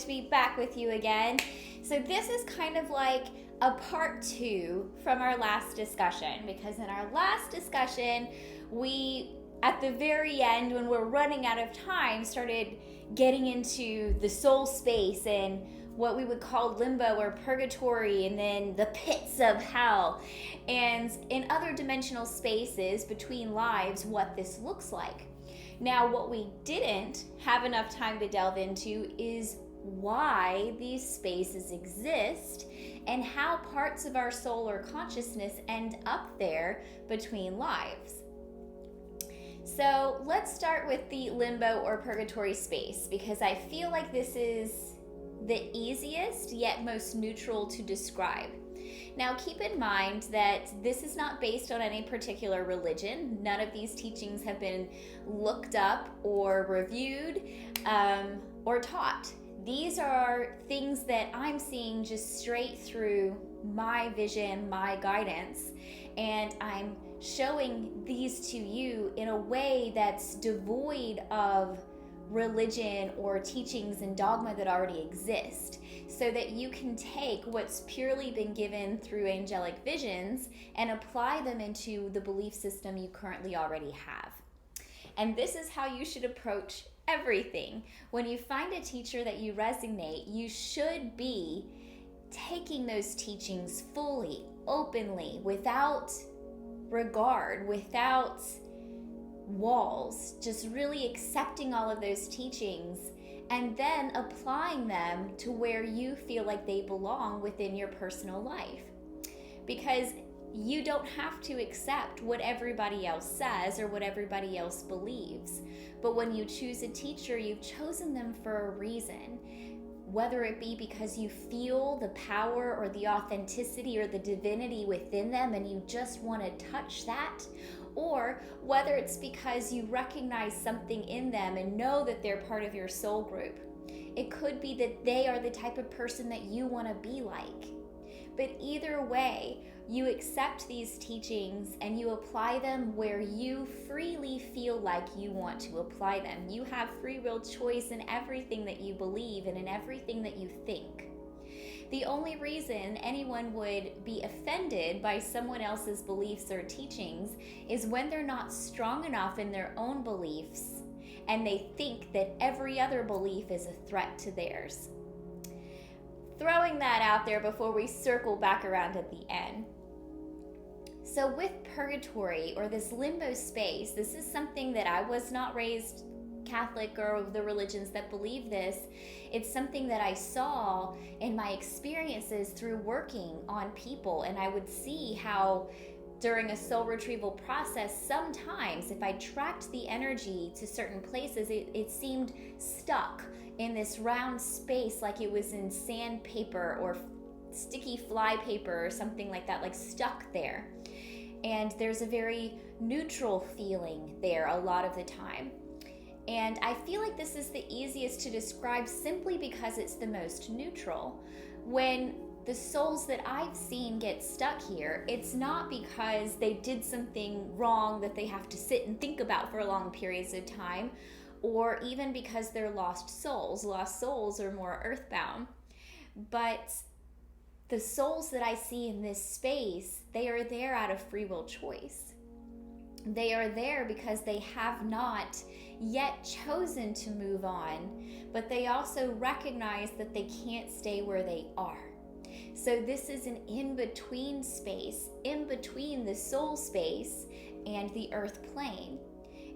to be back with you again. So this is kind of like a part 2 from our last discussion, because in our last discussion, we, at the very end, when we're running out of time, started getting into the soul space and what we would call limbo or purgatory, and then the pits of hell, and in other dimensional spaces between lives, what this looks like. Now, what we didn't have enough time to delve into is why these spaces exist and how parts of our soul or consciousness end up there between lives. So let's start with the limbo or purgatory space, because I feel like this is the easiest yet most neutral to describe. Now, keep in mind that this is not based on any particular religion. None of these teachings have been looked up or reviewed or taught. These are things that I'm seeing just straight through my vision, my guidance, and I'm showing these to you in a way that's devoid of religion or teachings and dogma that already exist, so that you can take what's purely been given through angelic visions and apply them into the belief system you currently already have. And this is how you should approach everything. When you find a teacher that you resonate, you should be taking those teachings fully, openly, without regard, without walls, just really accepting all of those teachings and then applying them to where you feel like they belong within your personal life. Because you don't have to accept what everybody else says or what everybody else believes. But when you choose a teacher, you've chosen them for a reason. Whether it be because you feel the power or the authenticity or the divinity within them and you just want to touch that, or whether it's because you recognize something in them and know that they're part of your soul group. It could be that they are the type of person that you want to be like. But either way, you accept these teachings and you apply them where you freely feel like you want to apply them. You have free will choice in everything that you believe and in everything that you think. The only reason anyone would be offended by someone else's beliefs or teachings is when they're not strong enough in their own beliefs and they think that every other belief is a threat to theirs. Throwing that out there before we circle back around at the end. So with purgatory, or this limbo space, this is something that I was not raised Catholic or the religions that believe this. It's something that I saw in my experiences through working on people, and I would see how during a soul retrieval process, sometimes if I tracked the energy to certain places, it seemed stuck in this round space, like it was in sandpaper or sticky fly paper or something like that, like stuck there. And there's a very neutral feeling there a lot of the time. And I feel like this is the easiest to describe simply because it's the most neutral. When the souls that I've seen get stuck here, it's not because they did something wrong that they have to sit and think about for long periods of time, or even because they're lost souls. Lost souls are more earthbound. But the souls that I see in this space, they are there out of free will choice. They are there because they have not yet chosen to move on, but they also recognize that they can't stay where they are. So this is an in-between space, in between the soul space and the earth plane.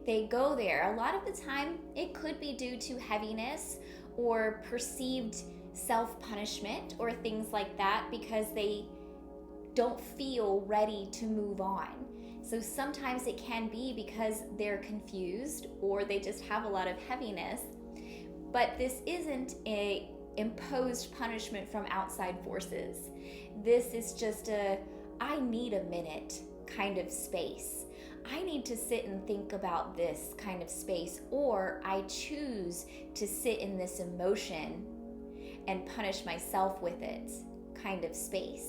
They go there. A lot of the time, it could be due to heaviness or perceived self-punishment or things like that, because they don't feel ready to move on. So sometimes it can be because they're confused or they just have a lot of heaviness. But this isn't a imposed punishment from outside forces. This is just I need a minute kind of space. I need to sit and think about this kind of space, or I choose to sit in this emotion and punish myself with it kind of space.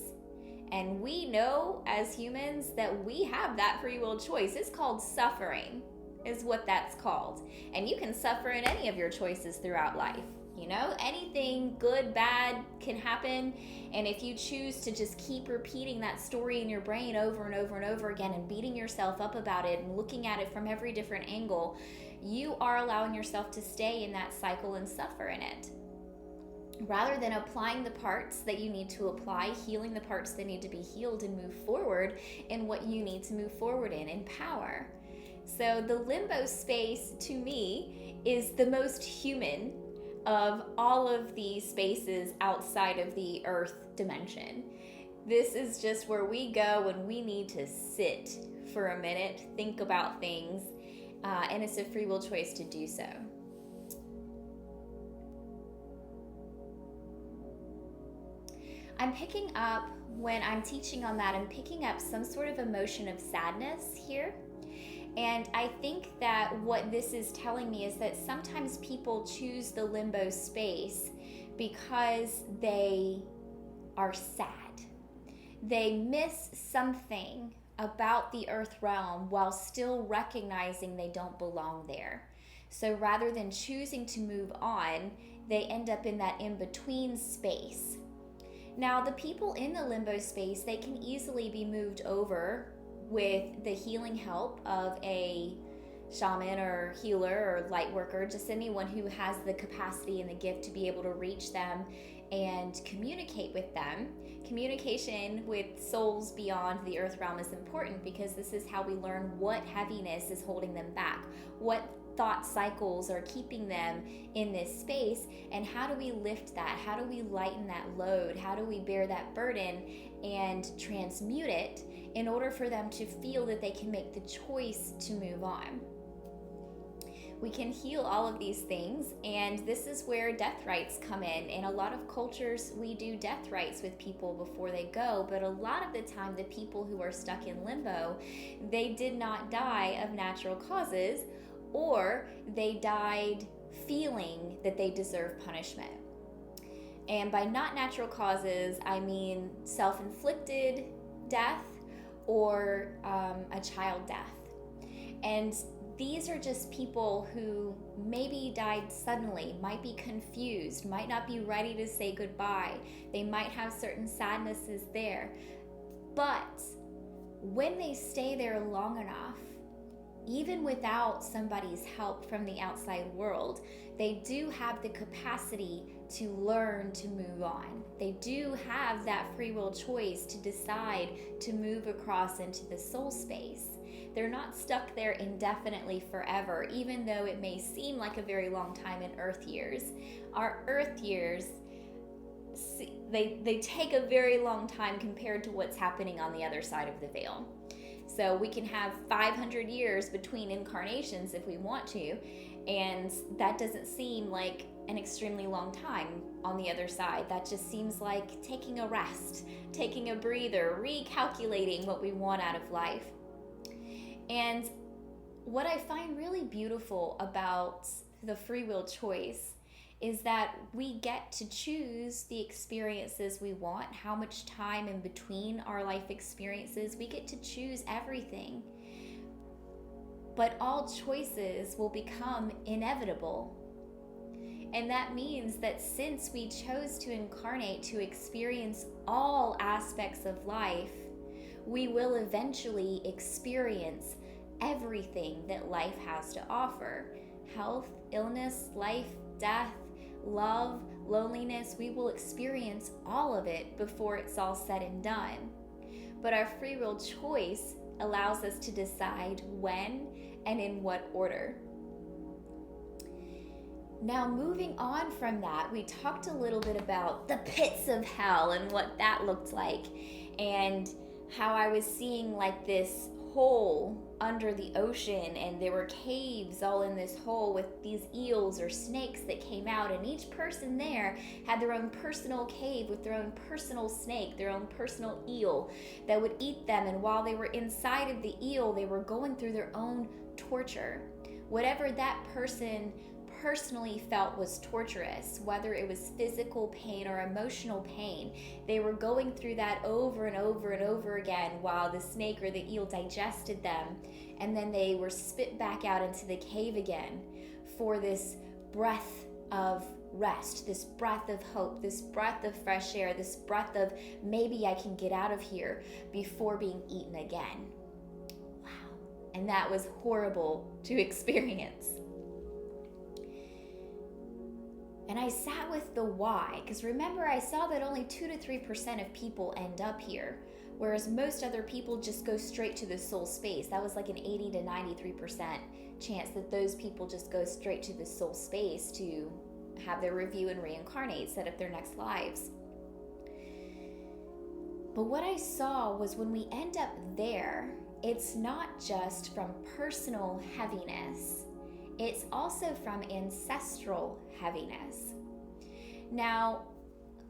And we know as humans that we have that free will choice. It's called suffering, is what that's called. And you can suffer in any of your choices throughout life. You know, anything good, bad can happen. And if you choose to just keep repeating that story in your brain over and over and over again and beating yourself up about it and looking at it from every different angle, you are allowing yourself to stay in that cycle and suffer in it. Rather than applying the parts that you need to apply, healing the parts that need to be healed, and move forward in what you need to move forward in power. So the limbo space, to me, is the most human of all of the spaces outside of the earth dimension. This is just where we go when we need to sit for a minute, think about things, and it's a free will choice to do so. I'm picking up, when I'm teaching on that, I'm picking up some sort of emotion of sadness here. And I think that what this is telling me is that sometimes people choose the limbo space because they are sad. They miss something about the earth realm while still recognizing they don't belong there. So rather than choosing to move on, they end up in that in-between space. Now, the people in the limbo space, they can easily be moved over with the healing help of a shaman or healer or light worker, just anyone who has the capacity and the gift to be able to reach them and communicate with them. Communication with souls beyond the earth realm is important because this is how we learn what heaviness is holding them back, what thought cycles are keeping them in this space, and how do we lift that? How do we lighten that load? How do we bear that burden and transmute it in order for them to feel that they can make the choice to move on? We can heal all of these things, and this is where death rites come in. In a lot of cultures, we do death rites with people before they go, but a lot of the time, the people who are stuck in limbo, they did not die of natural causes, or they died feeling that they deserve punishment. And by not natural causes, I mean self-inflicted death or a child death. And these are just people who maybe died suddenly, might be confused, might not be ready to say goodbye. They might have certain sadnesses there. But when they stay there long enough, even without somebody's help from the outside world, they do have the capacity to learn to move on. They do have that free will choice to decide to move across into the soul space. They're not stuck there indefinitely forever, even though it may seem like a very long time in Earth years. Our Earth years, they take a very long time compared to what's happening on the other side of the veil. So we can have 500 years between incarnations if we want to, and that doesn't seem like an extremely long time on the other side. That just seems like taking a rest, taking a breather, recalculating what we want out of life. And what I find really beautiful about the free will choice is that we get to choose the experiences we want, how much time in between our life experiences. We get to choose everything. But all choices will become inevitable. And that means that since we chose to incarnate to experience all aspects of life, we will eventually experience everything that life has to offer. Health, illness, life, death, love, loneliness, we will experience all of it before it's all said and done. But our free will choice allows us to decide when and in what order. Now, moving on from that, we talked a little bit about the pits of hell and what that looked like, and how I was seeing like this hole under the ocean, and there were caves all in this hole with these eels or snakes that came out, and each person there had their own personal cave with their own personal snake, their own personal eel that would eat them. And while they were inside of the eel, they were going through their own torture. Whatever that person personally felt was torturous, whether it was physical pain or emotional pain, they were going through that over and over and over again while the snake or the eel digested them, and then they were spit back out into the cave again for this breath of rest, this breath of hope, this breath of fresh air, this breath of maybe I can get out of here before being eaten again. Wow. And that was horrible to experience. And I sat with the why, because remember, I saw that only 2 to 3% of people end up here, whereas most other people just go straight to the soul space. That was like an 80 to 93% chance that those people just go straight to the soul space to have their review and reincarnate, set up their next lives. But what I saw was when we end up there, it's not just from personal heaviness, it's also from ancestral heaviness. Now,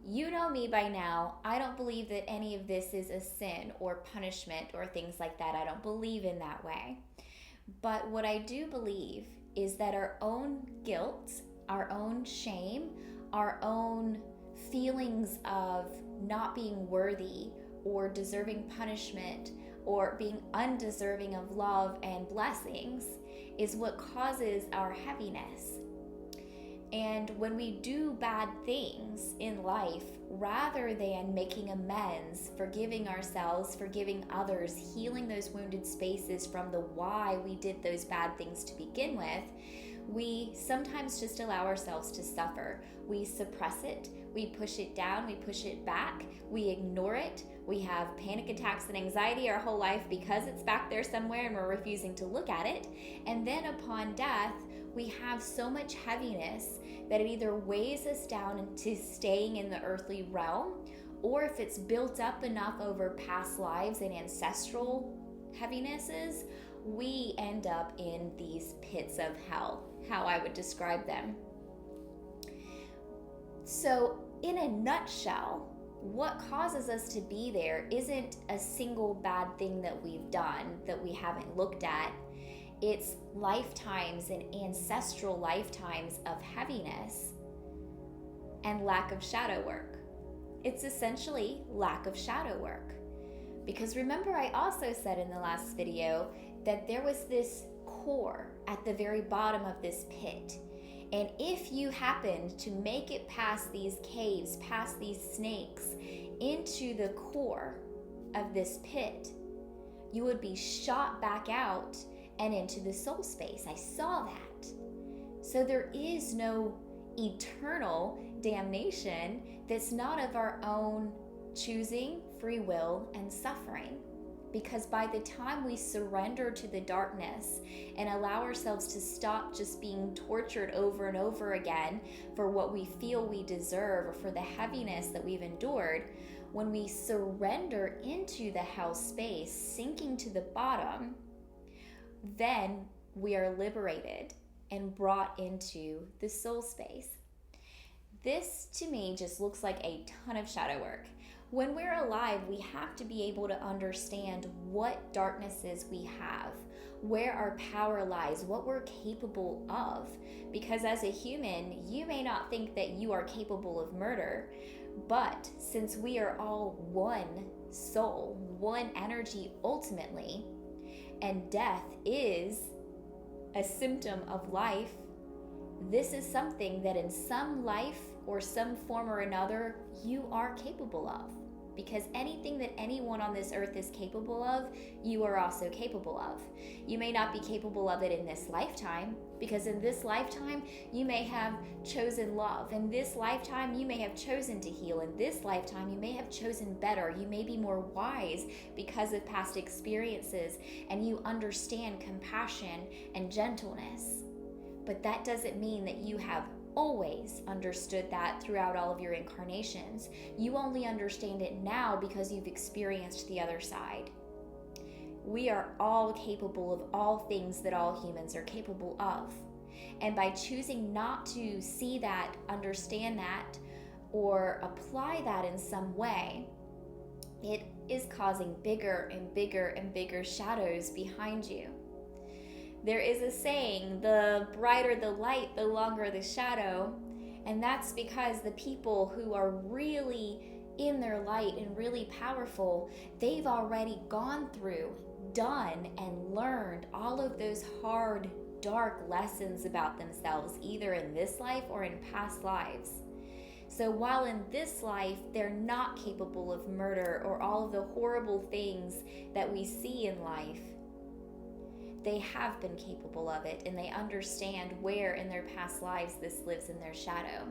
you know me by now, I don't believe that any of this is a sin or punishment or things like that. I don't believe in that way. But what I do believe is that our own guilt, our own shame, our own feelings of not being worthy or deserving punishment or being undeserving of love and blessings is what causes our heaviness. And when we do bad things in life, rather than making amends, forgiving ourselves, forgiving others, healing those wounded spaces from the why we did those bad things to begin with, we sometimes just allow ourselves to suffer. We suppress it, we push it down, we push it back, we ignore it, we have panic attacks and anxiety our whole life because it's back there somewhere and we're refusing to look at it. And then upon death, we have so much heaviness that it either weighs us down into staying in the earthly realm, or if it's built up enough over past lives and ancestral heavinesses, we end up in these pits of hell, how I would describe them. So in a nutshell, what causes us to be there isn't a single bad thing that we've done that we haven't looked at. It's lifetimes and ancestral lifetimes of heaviness and lack of shadow work. It's essentially lack of shadow work. Because remember, I also said in the last video that there was this core at the very bottom of this pit. And if you happened to make it past these caves, past these snakes, into the core of this pit, you would be shot back out and into the soul space. I saw that. So there is no eternal damnation that's not of our own choosing, free will, and suffering. Because by the time we surrender to the darkness and allow ourselves to stop just being tortured over and over again for what we feel we deserve or for the heaviness that we've endured, when we surrender into the hell space, sinking to the bottom, then we are liberated and brought into the soul space. This to me just looks like a ton of shadow work. When we're alive, we have to be able to understand what darknesses we have, where our power lies, what we're capable of. Because as a human, you may not think that you are capable of murder, but since we are all one soul, one energy ultimately, and death is a symptom of life, this is something that in some life or some form or another you are capable of. Because anything that anyone on this earth is capable of, you are also capable of. You may not be capable of it in this lifetime, because in this lifetime you may have chosen love. In this lifetime you may have chosen to heal. In this lifetime you may have chosen better. You may be more wise because of past experiences, and you understand compassion and gentleness. But that doesn't mean that you have always understood that throughout all of your incarnations. You only understand it now because you've experienced the other side. We are all capable of all things that all humans are capable of. And by choosing not to see that, understand that, or apply that in some way, it is causing bigger and bigger and bigger shadows behind you. There is a saying, the brighter the light, the longer the shadow. And that's because the people who are really in their light and really powerful, they've already gone through, done, and learned all of those hard, dark lessons about themselves, either in this life or in past lives. So while in this life they're not capable of murder or all of the horrible things that we see in life, they have been capable of it, and they understand where in their past lives this lives in their shadow.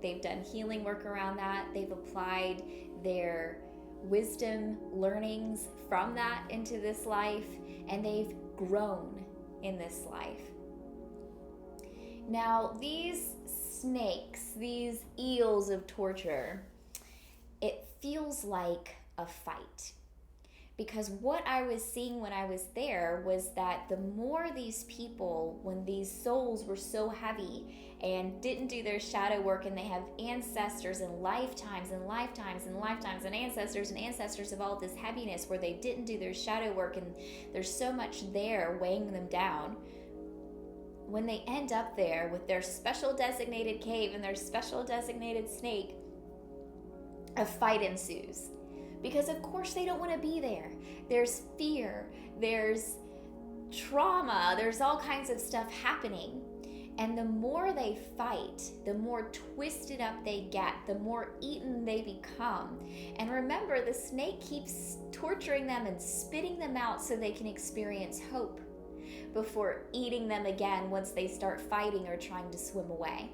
They've done healing work around that. They've applied their wisdom learnings from that into this life, and they've grown in this life. Now, these snakes, these eels of torture, it feels like a fight. Because what I was seeing when I was there was that the more these people, when these souls were so heavy and didn't do their shadow work, and they have ancestors and lifetimes and lifetimes and lifetimes and ancestors of all this heaviness where they didn't do their shadow work, and there's so much there weighing them down, when they end up there with their special designated cave and their special designated snake, a fight ensues. Because of course they don't want to be there. There's fear, there's trauma, there's all kinds of stuff happening. And the more they fight, the more twisted up they get, the more eaten they become. And remember, the snake keeps torturing them and spitting them out so they can experience hope before eating them again once they start fighting or trying to swim away.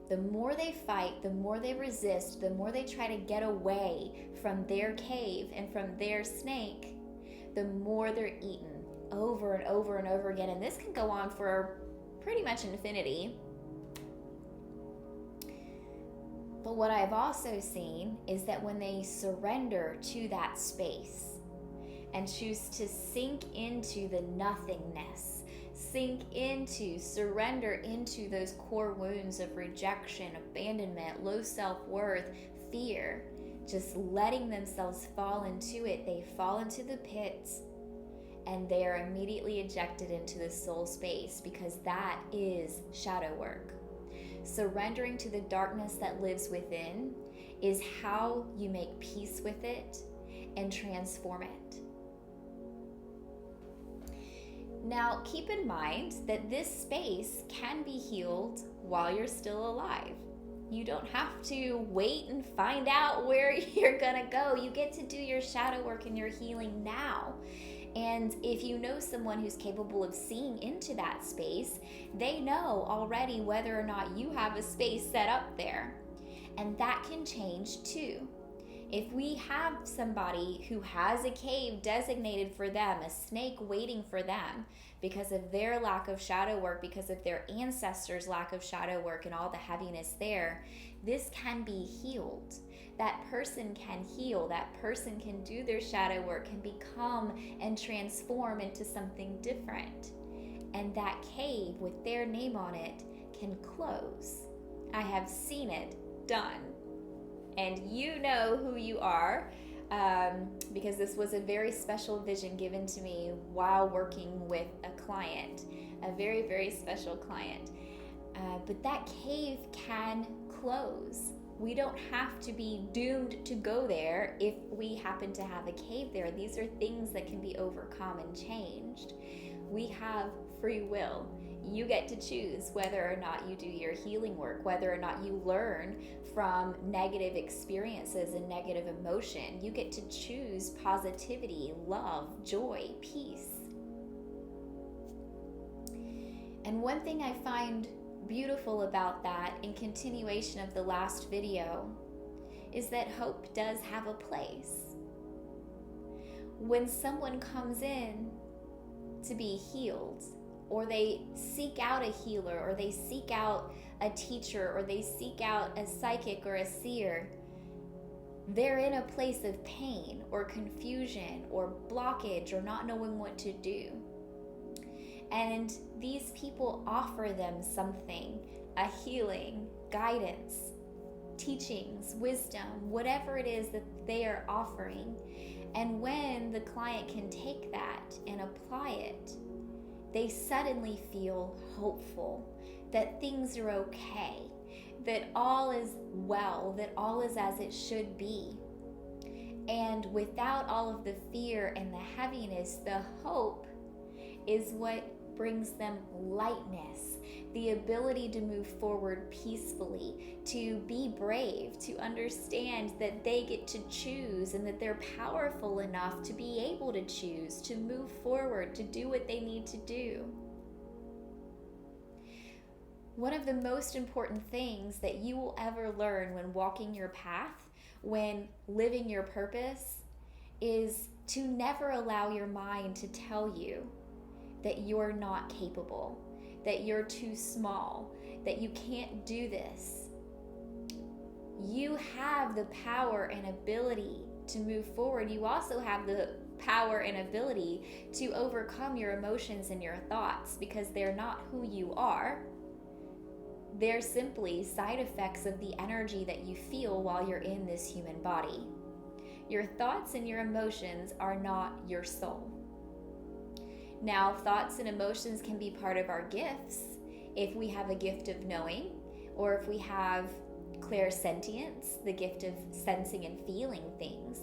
The more they fight, the more they resist, the more they try to get away from their cave and from their snake, the more they're eaten over and over and over again. And this can go on for pretty much infinity. But what I've also seen is that when they surrender to that space and choose to sink into the nothingness, surrender into those core wounds of rejection, abandonment, low self-worth, fear, just letting themselves fall into it, they fall into the pits and they are immediately ejected into the soul space, because that is shadow work. Surrendering to the darkness that lives within is how you make peace with it and transform it. Now, keep in mind that this space can be healed while you're still alive. You don't have to wait and find out where you're gonna go. You get to do your shadow work and your healing now. And if you know someone who's capable of seeing into that space, they know already whether or not you have a space set up there. And that can change too. If we have somebody who has a cave designated for them, a snake waiting for them because of their lack of shadow work, because of their ancestors' lack of shadow work and all the heaviness there, this can be healed. That person can heal. That person can do their shadow work, can become and transform into something different. And that cave with their name on it can close. I have seen it done. And you know who you are, because this was a very special vision given to me while working with a client, a very, very special client. But that cave can close. We don't have to be doomed to go there if we happen to have a cave there. These are things that can be overcome and changed. We have free will. You get to choose whether or not you do your healing work, whether or not you learn from negative experiences and negative emotion. You get to choose positivity, love, joy, peace. And one thing I find beautiful about that, in continuation of the last video, is that hope does have a place. When someone comes in to be healed, or they seek out a healer, or they seek out a teacher, or they seek out a psychic or a seer, they're in a place of pain or confusion or blockage or not knowing what to do. And these people offer them something, a healing, guidance, teachings, wisdom, whatever it is that they are offering. And when the client can take that and apply it, they suddenly feel hopeful, that things are okay, that all is well, that all is as it should be. And without all of the fear and the heaviness, the hope is what brings them lightness, the ability to move forward peacefully, to be brave, to understand that they get to choose and that they're powerful enough to be able to choose, to move forward, to do what they need to do. One of the most important things that you will ever learn when walking your path, when living your purpose, is to never allow your mind to tell you that you're not capable, that you're too small, that you can't do this. You have the power and ability to move forward. You also have the power and ability to overcome your emotions and your thoughts, because they're not who you are. They're simply side effects of the energy that you feel while you're in this human body. Your thoughts and your emotions are not your soul. Now, thoughts and emotions can be part of our gifts if we have a gift of knowing, or if we have clairsentience, the gift of sensing and feeling things.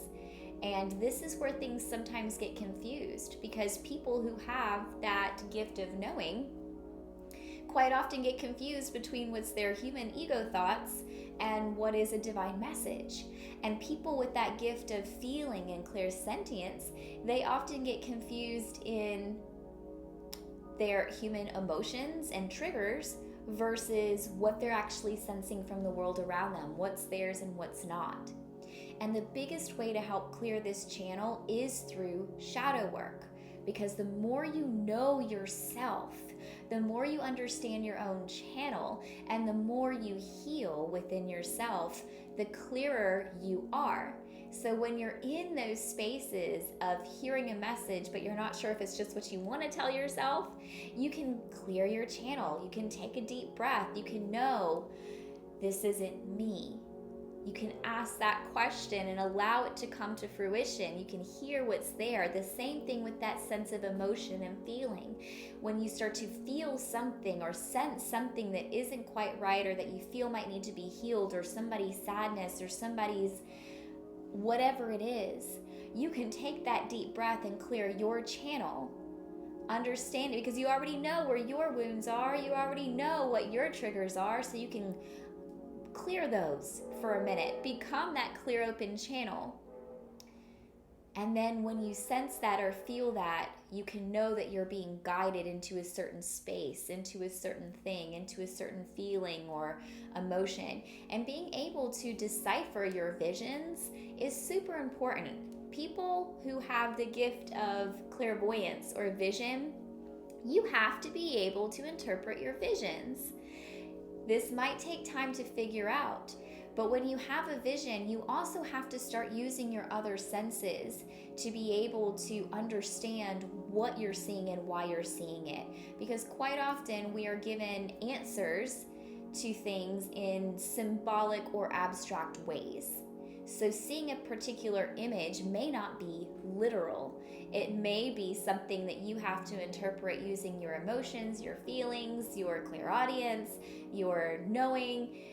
And this is where things sometimes get confused, because people who have that gift of knowing quite often get confused between what's their human ego thoughts and what is a divine message. And people with that gift of feeling and clairsentience, they often get confused in their human emotions and triggers versus what they're actually sensing from the world around them, what's theirs and what's not. And the biggest way to help clear this channel is through shadow work, because the more you know yourself, the more you understand your own channel, and the more you heal within yourself, the clearer you are. So when you're in those spaces of hearing a message, but you're not sure if it's just what you want to tell yourself, you can clear your channel. You can take a deep breath. You can know, this isn't me. You can ask that question and allow it to come to fruition. You can hear what's there. The same thing with that sense of emotion and feeling. When you start to feel something or sense something that isn't quite right, or that you feel might need to be healed, or somebody's sadness, or somebody's whatever it is, you can take that deep breath and clear your channel. Understand it, because you already know where your wounds are. You already know what your triggers are, so you can clear those for a minute. Become that clear, open channel. And then when you sense that or feel that, you can know that you're being guided into a certain space, into a certain thing, into a certain feeling or emotion. And being able to decipher your visions is super important. People who have the gift of clairvoyance or vision, you have to be able to interpret your visions. This might take time to figure out, but when you have a vision, you also have to start using your other senses to be able to understand what you're seeing and why you're seeing it. Because quite often we are given answers to things in symbolic or abstract ways. So seeing a particular image may not be literal. It may be something that you have to interpret using your emotions, your feelings, your clairaudience, your knowing.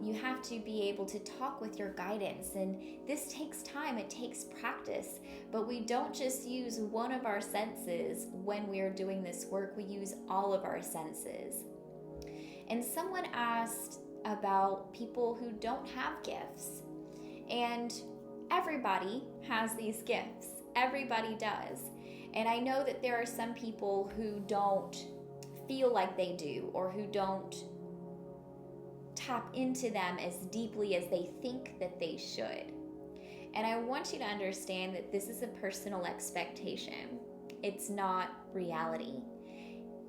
You have to be able to talk with your guidance, and this takes time, it takes practice, but we don't just use one of our senses when we are doing this work, we use all of our senses. And someone asked about people who don't have gifts, and everybody has these gifts, everybody does. And I know that there are some people who don't feel like they do, or who don't tap into them as deeply as they think that they should. And I want you to understand that this is a personal expectation. It's not reality.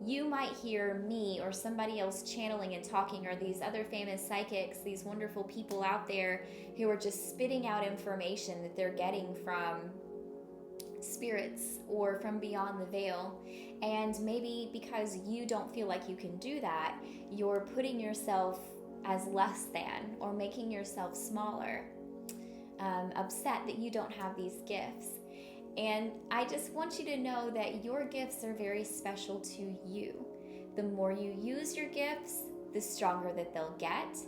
You might hear me or somebody else channeling and talking, or these other famous psychics, these wonderful people out there who are just spitting out information that they're getting from spirits or from beyond the veil. And maybe because you don't feel like you can do that, you're putting yourself as less than, or making yourself smaller, upset that you don't have these gifts. And I just want you to know that your gifts are very special to you. The more you use your gifts, the stronger that they'll get.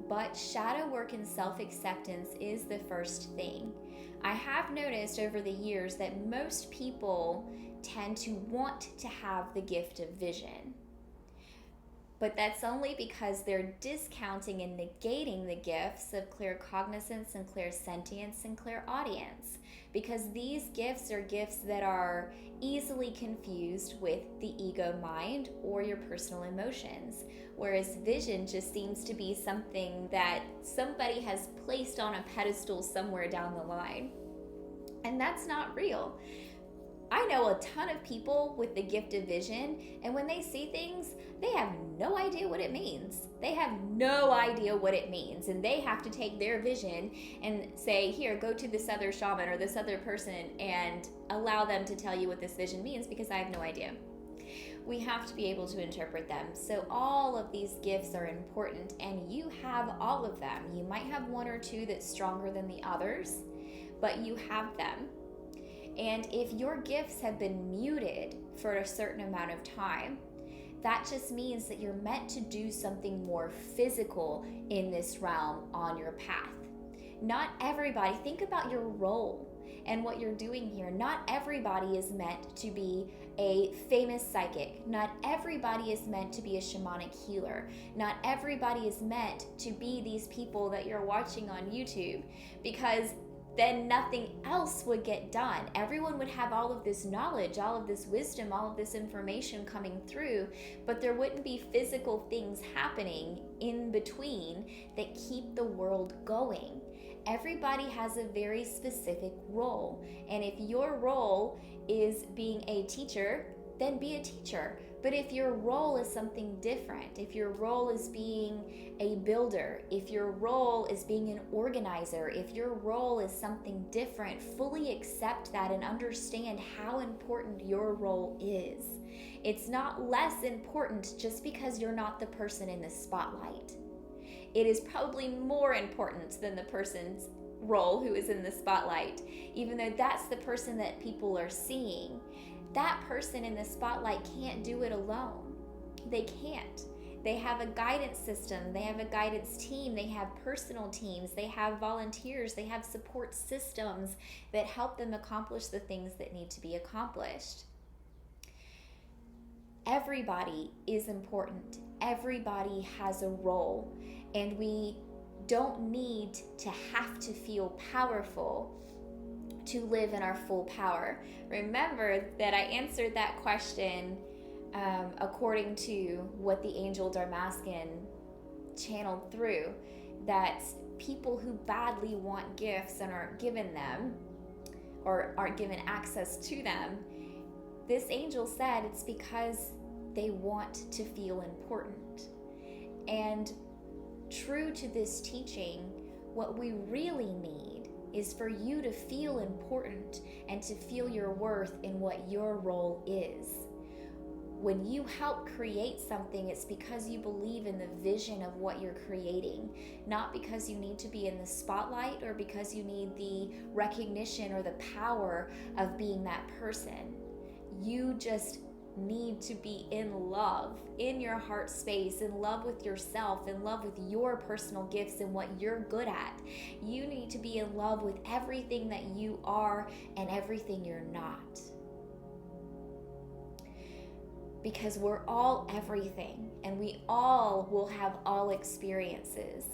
But shadow work and self-acceptance is the first thing. I have noticed over the years that most people tend to want to have the gift of vision. But that's only because they're discounting and negating the gifts of claircognizance and clairsentience and clairaudience, because these gifts are gifts that are easily confused with the ego mind or your personal emotions, whereas vision just seems to be something that somebody has placed on a pedestal somewhere down the line. And that's not real. I know a ton of people with the gift of vision, and when they see things, they have no idea what it means. They have no idea what it means, and they have to take their vision and say, here, go to this other shaman or this other person and allow them to tell you what this vision means, because I have no idea. We have to be able to interpret them. So all of these gifts are important, and you have all of them. You might have one or two that's stronger than the others, but you have them. And if your gifts have been muted for a certain amount of time, that just means that you're meant to do something more physical in this realm on your path. Not everybody, think about your role and what you're doing here. Not everybody is meant to be a famous psychic. Not everybody is meant to be a shamanic healer. Not everybody is meant to be these people that you're watching on YouTube, because then nothing else would get done. Everyone would have all of this knowledge, all of this wisdom, all of this information coming through, but there wouldn't be physical things happening in between that keep the world going. Everybody has a very specific role, and if your role is being a teacher, then be a teacher. But if your role is something different, if your role is being a builder, if your role is being an organizer, if your role is something different, fully accept that and understand how important your role is. It's not less important just because you're not the person in the spotlight. It is probably more important than the person's role who is in the spotlight, even though that's the person that people are seeing. That person in the spotlight can't do it alone. They can't. They have a guidance system. They have a guidance team. They have personal teams. They have volunteers. They have support systems that help them accomplish the things that need to be accomplished. Everybody is important. Everybody has a role. And we don't need to have to feel powerful to live in our full power. Remember that I answered that question according to what the angel Darmaskin channeled through, that people who badly want gifts and aren't given them or aren't given access to them, this angel said it's because they want to feel important. And true to this teaching, what we really need is for you to feel important and to feel your worth in what your role is. When you help create something, it's because you believe in the vision of what you're creating, not because you need to be in the spotlight or because you need the recognition or the power of being that person. You just need to be in love, in your heart space, in love with yourself, in love with your personal gifts and what you're good at. You need to be in love with everything that you are and everything you're not. Because we're all everything, and we all will have all experiences.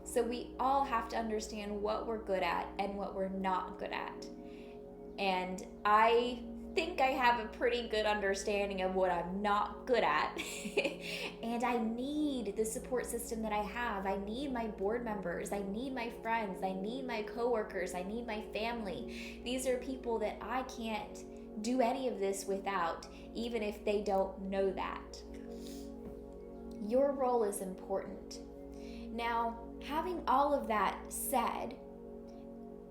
So we all have to understand what we're good at and what we're not good at. And I think I have a pretty good understanding of what I'm not good at. And I need the support system that I have. I need my board members. I need my friends. I need my coworkers. I need my family. These are people that I can't do any of this without, even if they don't know that. Your role is important. Now, having all of that said,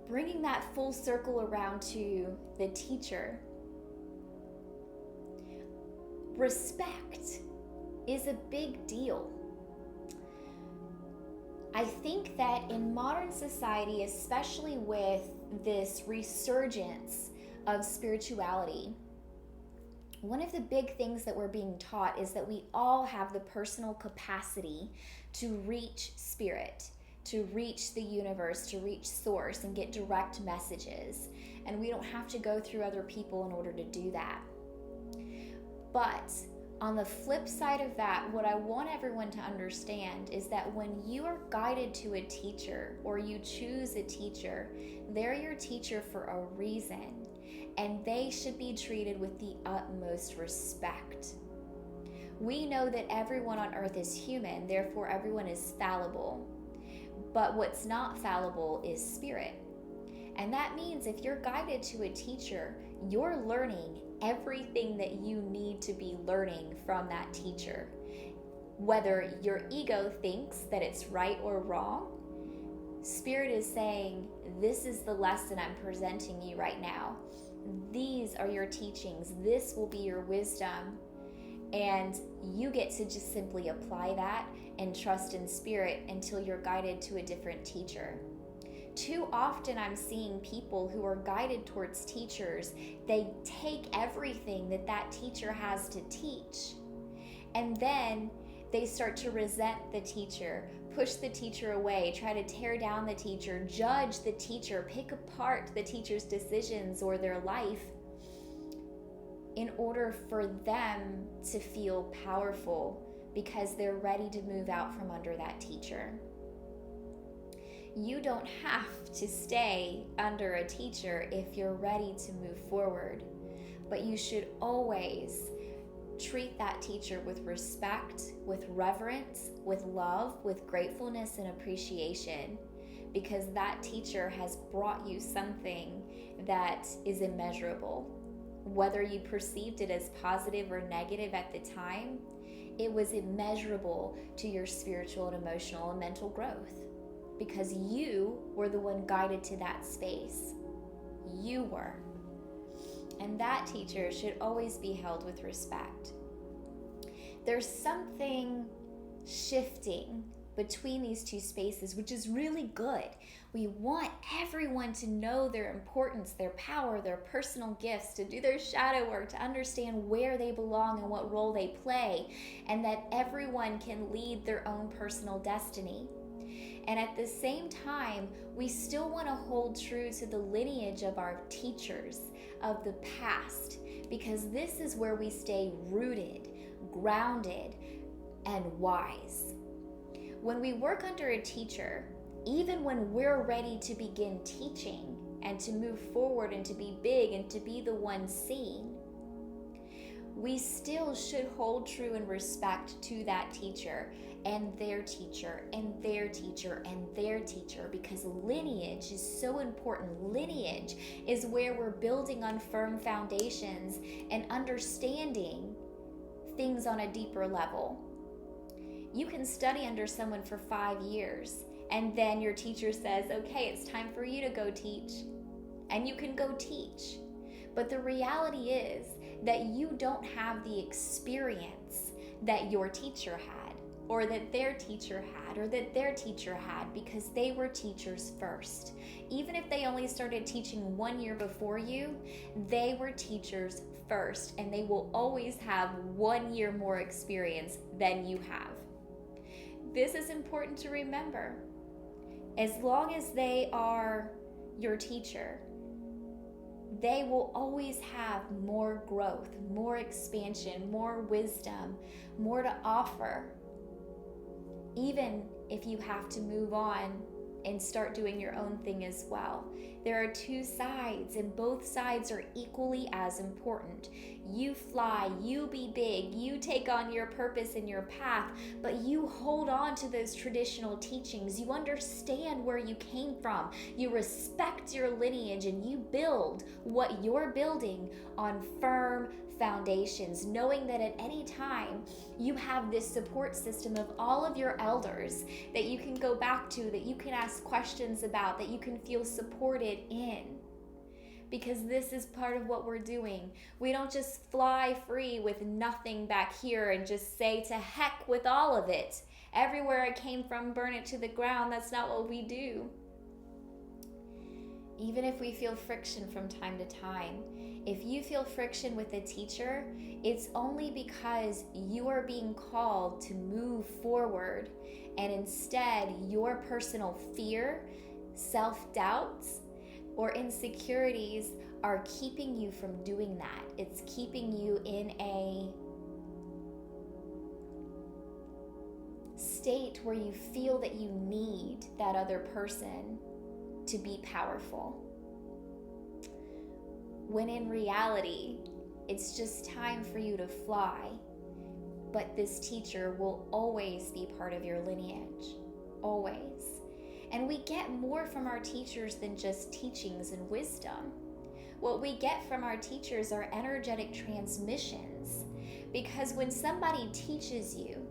bringing that full circle around to the teacher, respect is a big deal. I think that in modern society, especially with this resurgence of spirituality, one of the big things that we're being taught is that we all have the personal capacity to reach spirit, to reach the universe, to reach source and get direct messages. And we don't have to go through other people in order to do that. But on the flip side of that, what I want everyone to understand is that when you are guided to a teacher or you choose a teacher, they're your teacher for a reason, and they should be treated with the utmost respect. We know that everyone on earth is human, therefore everyone is fallible. But what's not fallible is spirit. And that means if you're guided to a teacher, you're learning everything that you need to be learning from that teacher. Whether your ego thinks that it's right or wrong, Spirit is saying, this is the lesson I'm presenting you right now. These are your teachings. This will be your wisdom. And you get to just simply apply that and trust in Spirit until you're guided to a different teacher. Too often I'm seeing people who are guided towards teachers, they take everything that that teacher has to teach, and then they start to resent the teacher, push the teacher away, try to tear down the teacher, judge the teacher, pick apart the teacher's decisions or their life in order for them to feel powerful because they're ready to move out from under that teacher. You don't have to stay under a teacher if you're ready to move forward, but you should always treat that teacher with respect, with reverence, with love, with gratefulness and appreciation, because that teacher has brought you something that is immeasurable. Whether you perceived it as positive or negative at the time, it was immeasurable to your spiritual and emotional and mental growth. Because you were the one guided to that space. You were. And that teacher should always be held with respect. There's something shifting between these two spaces, which is really good. We want everyone to know their importance, their power, their personal gifts, to do their shadow work, to understand where they belong and what role they play, and that everyone can lead their own personal destiny. And at the same time, we still want to hold true to the lineage of our teachers of the past, because this is where we stay rooted, grounded, and wise. When we work under a teacher, even when we're ready to begin teaching and to move forward and to be big and to be the one seen, we still should hold true in respect to that teacher and their teacher and their teacher and their teacher, because lineage is so important. Lineage is where we're building on firm foundations and understanding things on a deeper level. You can study under someone for 5 years, and then your teacher says, okay, it's time for you to go teach. And you can go teach. But the reality is that you don't have the experience that your teacher had, or that their teacher had, or that their teacher had, because they were teachers first. Even if they only started teaching 1 year before you, they were teachers first, and they will always have 1 year more experience than you have. This is important to remember. As long as they are your teacher, they will always have more growth, more expansion, more wisdom, more to offer. Even if you have to move on and start doing your own thing as well. There are two sides, and both sides are equally as important. You fly, you be big, you take on your purpose and your path, but you hold on to those traditional teachings. You understand where you came from. You respect your lineage, and you build what you're building on firm foundations, knowing that at any time you have this support system of all of your elders that you can go back to, that you can ask questions about, that you can feel supported in. Because this is part of what we're doing. We don't just fly free with nothing back here and just say to heck with all of it. Everywhere I came from, burn it to the ground. That's not what we do. Even if we feel friction from time to time, if you feel friction with a teacher, it's only because you are being called to move forward, and instead your personal fear, self-doubts, or insecurities are keeping you from doing that. It's keeping you in a state where you feel that you need that other person to be powerful. When in reality, it's just time for you to fly. But this teacher will always be part of your lineage. Always. And we get more from our teachers than just teachings and wisdom. What we get from our teachers are energetic transmissions. Because when somebody teaches you,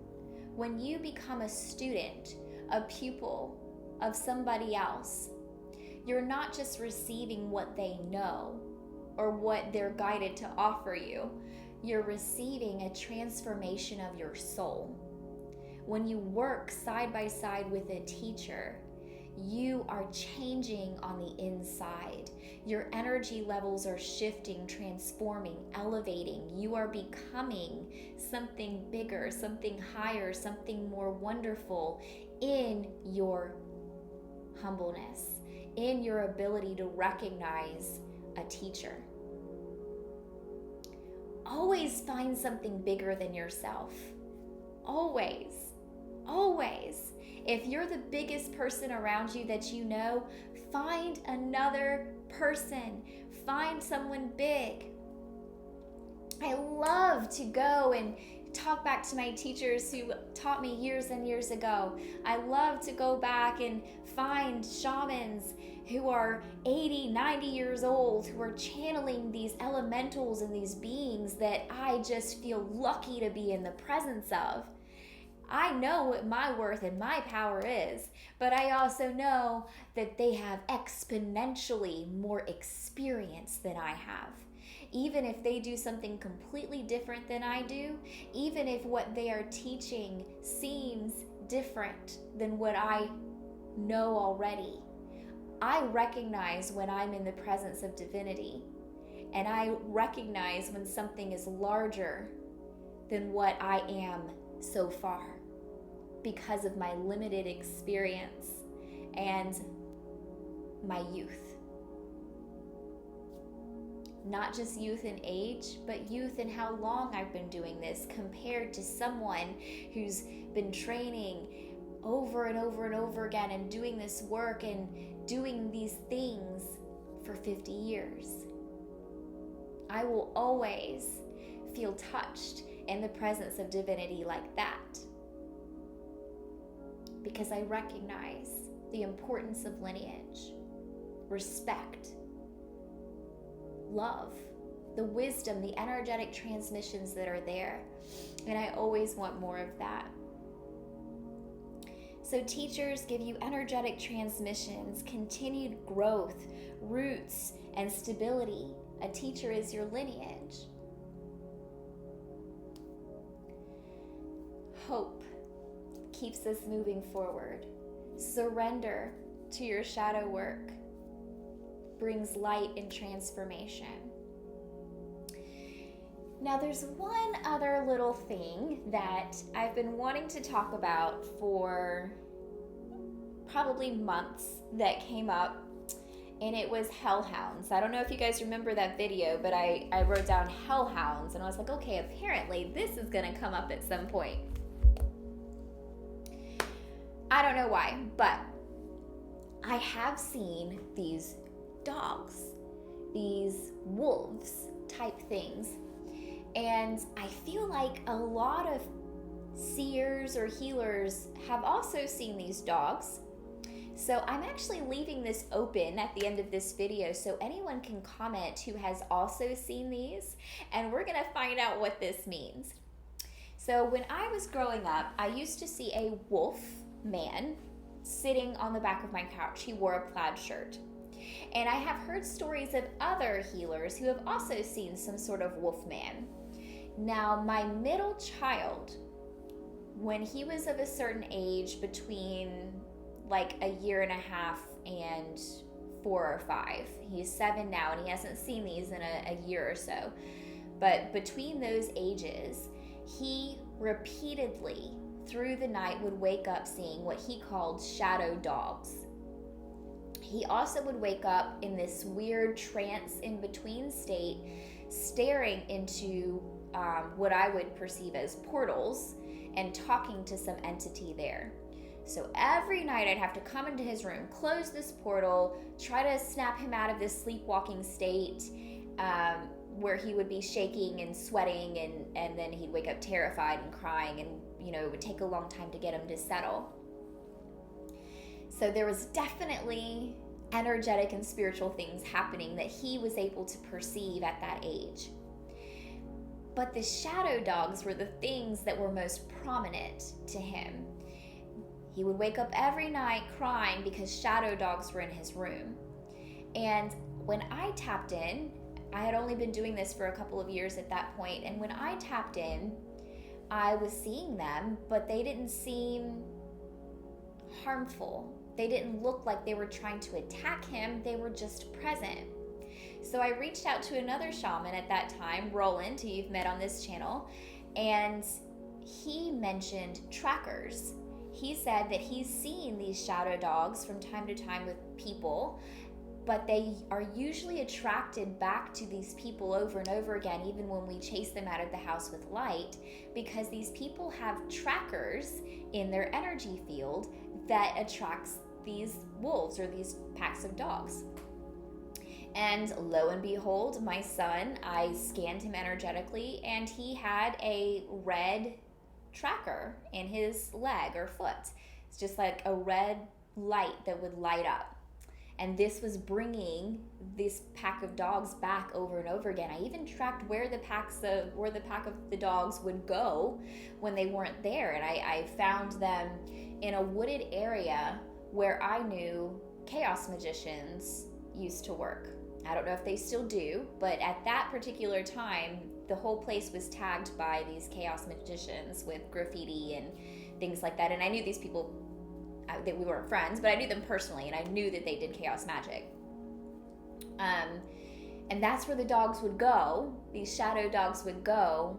when you become a student, a pupil of somebody else, you're not just receiving what they know or what they're guided to offer you. You're receiving a transformation of your soul. When you work side by side with a teacher, you are changing on the inside. Your energy levels are shifting, transforming, elevating. You are becoming something bigger, something higher, something more wonderful in your humbleness, in your ability to recognize a teacher. Always find something bigger than yourself. Always. Always. If you're the biggest person around you that you know, find another person. Find someone big. I love to go and talk back to my teachers who taught me years and years ago. I love to go back and find shamans who are 80, 90 years old, who are channeling these elementals and these beings that I just feel lucky to be in the presence of. I know what my worth and my power is, but I also know that they have exponentially more experience than I have. Even if they do something completely different than I do, even if what they are teaching seems different than what I know already, I recognize when I'm in the presence of divinity, and I recognize when something is larger than what I am so far because of my limited experience and my youth. Not just youth in age, but youth in how long I've been doing this compared to someone who's been training over and over and over again and doing this work and doing these things for 50 years. I will always feel touched in the presence of divinity like that, because I recognize the importance of lineage, respect, love, the wisdom, the energetic transmissions that are there. And I always want more of that. So teachers give you energetic transmissions, continued growth, roots, and stability. A teacher is your lineage. Hope keeps us moving forward. Surrender to your shadow work brings light and transformation. Now there's one other little thing that I've been wanting to talk about for probably months that came up, and it was hellhounds. I don't know if you guys remember that video, but I wrote down hellhounds, and I was like, okay, apparently this is gonna come up at some point. I don't know why, but I have seen these dogs, these wolves type things, and I feel like a lot of seers or healers have also seen these dogs. So I'm actually leaving this open at the end of this video so anyone can comment who has also seen these, and we're gonna find out what this means. So when I was growing up, I used to see a wolf man sitting on the back of my couch. He wore a plaid shirt. And I have heard stories of other healers who have also seen some sort of wolf man. Now, my middle child, when he was of a certain age, between like a year and a half and 4 or 5. He's 7 now, and he hasn't seen these in a year or so. But between those ages, he repeatedly through the night would wake up seeing what he called shadow dogs. He also would wake up in this weird trance in between state, staring into what I would perceive as portals and talking to some entity there. So every night I'd have to come into his room, close this portal, try to snap him out of this sleepwalking state where he would be shaking and sweating, and then he'd wake up terrified and crying, and it would take a long time to get him to settle. So there was definitely energetic and spiritual things happening that he was able to perceive at that age. But the shadow dogs were the things that were most prominent to him. He would wake up every night crying because shadow dogs were in his room. And when I tapped in, I had only been doing this for a couple of years at that point, and when I tapped in, I was seeing them, but they didn't seem harmful. They didn't look like they were trying to attack him. They were just present. So I reached out to another shaman at that time, Roland, who you've met on this channel, and he mentioned trackers. He said that he's seen these shadow dogs from time to time with people, but they are usually attracted back to these people over and over again, even when we chase them out of the house with light, because these people have trackers in their energy field that attracts these wolves or these packs of dogs. And lo and behold, my son, I scanned him energetically, and he had a red tracker in his leg or foot. It's just like a red light that would light up. And this was bringing this pack of dogs back over and over again. I even tracked where the pack of the dogs would go when they weren't there. And I found them in a wooded area where I knew chaos magicians used to work. I don't know if they still do, but at that particular time, the whole place was tagged by these chaos magicians with graffiti and things like that. And I knew these people, that we weren't friends, but I knew them personally, and I knew that they did chaos magic. And that's where the dogs would go. These shadow dogs would go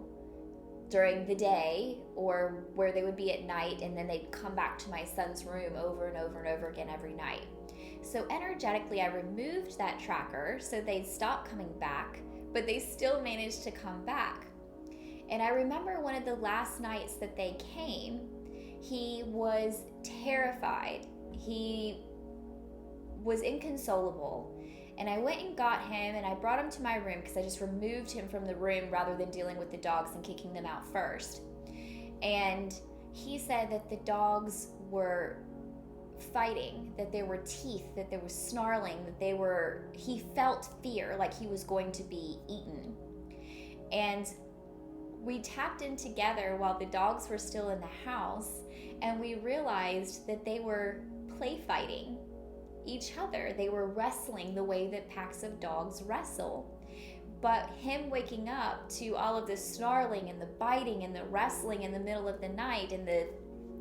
during the day, or where they would be at night, and then they'd come back to my son's room over and over and over again every night. So energetically, I removed that tracker so they'd stop coming back, but they still managed to come back. And I remember one of the last nights that they came, he was terrified. He was inconsolable. And I went and got him, and I brought him to my room because I just removed him from the room rather than dealing with the dogs and kicking them out first. And he said that the dogs were fighting, that there were teeth, that there was snarling, that he felt fear, like he was going to be eaten. And we tapped in together while the dogs were still in the house, and we realized that they were play fighting each other. They were wrestling the way that packs of dogs wrestle. But him waking up to all of the snarling and the biting and the wrestling in the middle of the night and the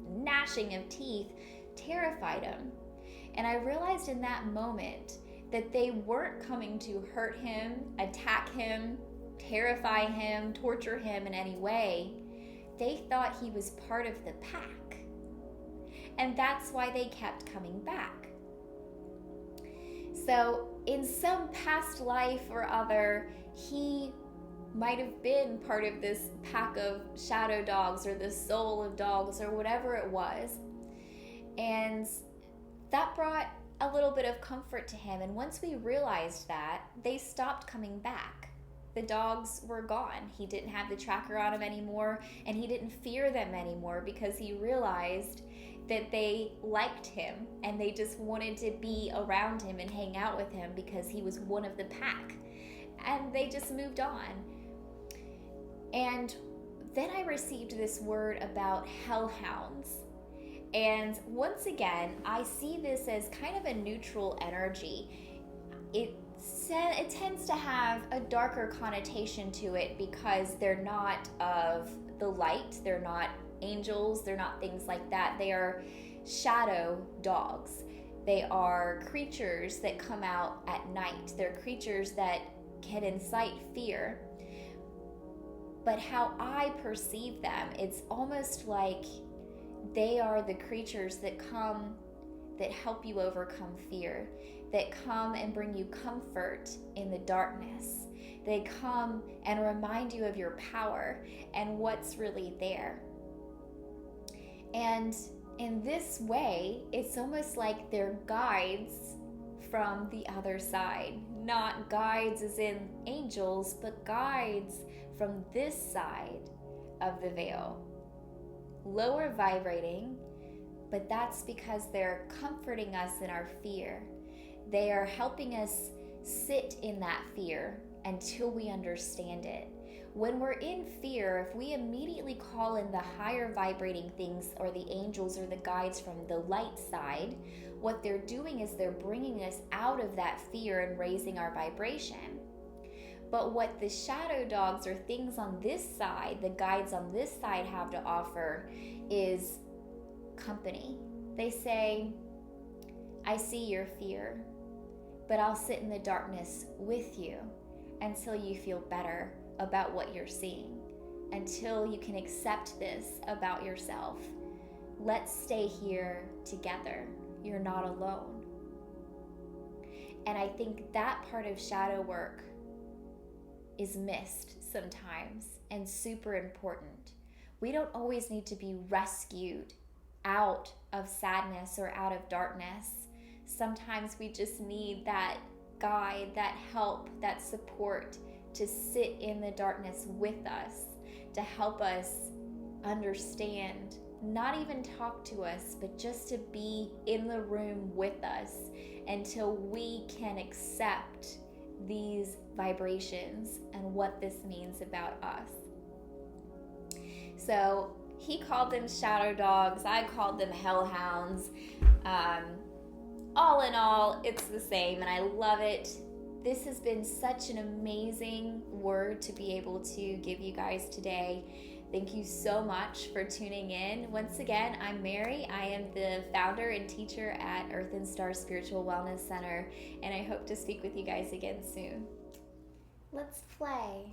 gnashing of teeth terrified him. And I realized in that moment that they weren't coming to hurt him, attack him, terrify him, torture him in any way. They thought he was part of the pack. And that's why they kept coming back. So in some past life or other, he might have been part of this pack of shadow dogs or the soul of dogs or whatever it was. And that brought a little bit of comfort to him. And once we realized that, they stopped coming back. The dogs were gone. He didn't have the tracker on him anymore, and he didn't fear them anymore because he realized that they liked him and they just wanted to be around him and hang out with him because he was one of the pack. And they just moved on. And then I received this word about hellhounds. And once again, I see this as kind of a neutral energy. It tends to have a darker connotation to it because they're not of the light, they're not angels, they're not things like that. They are shadow dogs. They are creatures that come out at night. They're creatures that can incite fear. But how I perceive them, it's almost like they are the creatures that come, that help you overcome fear, that come and bring you comfort in the darkness. They come and remind you of your power and what's really there. And in this way, it's almost like they're guides from the other side. Not guides as in angels, but guides from this side of the veil. Lower vibrating, but that's because they're comforting us in our fear. They are helping us sit in that fear until we understand it. When we're in fear, if we immediately call in the higher vibrating things or the angels or the guides from the light side, what they're doing is they're bringing us out of that fear and raising our vibration. But what the shadow dogs or things on this side, the guides on this side have to offer is company. They say, I see your fear, but I'll sit in the darkness with you until you feel better about what you're seeing, until you can accept this about yourself. Let's stay here together. You're not alone. And I think that part of shadow work is missed sometimes and super important. We don't always need to be rescued out of sadness or out of darkness. Sometimes we just need that guide, that help, that support to sit in the darkness with us, to help us understand, not even talk to us, but just to be in the room with us until we can accept these vibrations and what this means about us. So he called them shadow dogs, I called them hellhounds. All in all, it's the same, and I love it. This has been such an amazing word to be able to give you guys today. Thank you so much for tuning in. Once again, I'm Mary. I am the founder and teacher at Earth and Star Spiritual Wellness Center, and I hope to speak with you guys again soon. Let's play.